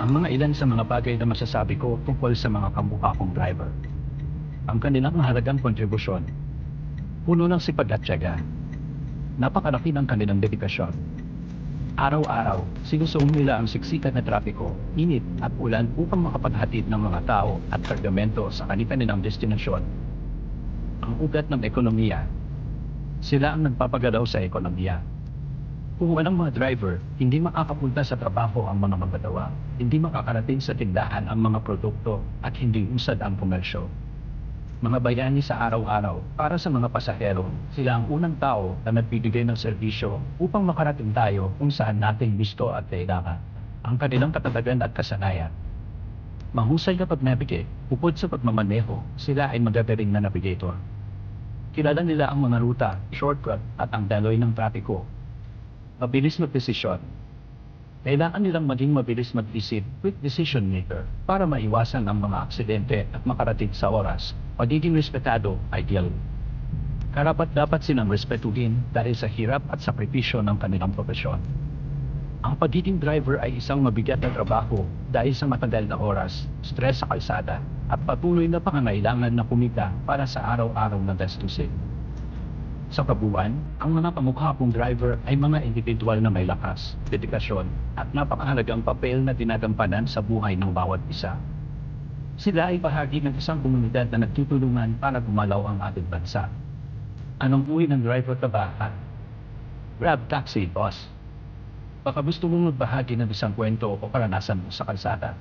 Ang mga ilan sa mga bagay na masasabi ko tungkol sa mga kamukha kong driver. Ang kanilang mahalagang kontribusyon. Puno ng sipag at tiyaga. Napakalaki ng kanilang dedikasyon. Araw-araw, sinusuong nila ang siksikan na trapiko, init at ulan upang makapaghatid ng mga tao at kargamento sa kanilang destinasyon. Ang ugat ng ekonomiya. Sila ang nagpapagalaw sa ekonomiya. Kung walang mga driver, hindi makakapunta sa trabaho ang mga magdadawa, hindi makakarating sa tindahan ang mga produkto at hindi usad ang komersyo. Mga bayani sa araw-araw, para sa mga pasahero, sila ang unang tao na nagbibigay ng serbisyo upang makarating tayo kung saan natin gusto at kailangan. Ang kanilang katatagan at kasanayan. Mahusay na pag-navigate, bukod sa pagmamaneho, sila ay magagaling na navigator. Kilala nila ang mga ruta, shortcut at ang daloy ng trapiko. Mabilis magdesisyon. Kailangan nilang maging mabilis mag-isip, quick decision maker, para maiwasan ang mga aksidente at makarating sa oras. Pagiging respetado, ideal. Karapat-dapat silang respetuhin dahil sa hirap at sakripisyo ng kanilang profesyon. Ang pagiging driver ay isang mabigat na trabaho dahil sa matagal na oras, stress sa kalsada, at patuloy na pangangailangan na kumita para sa araw-araw na gastusin. Sa kabuuan, ang mga kamukha kong driver ay mga individual na may lakas, dedikasyon, at napakahalagang papel na dinagampanan sa buhay ng bawat isa. Sila ay bahagi ng isang komunidad na nagtutulungan para gumalaw ang ating bansa. Anong uri ng driver ka ba? Grab taxi, boss. Baka gusto mong magbahagi ng isang kwento o karanasan mo sa kalsada.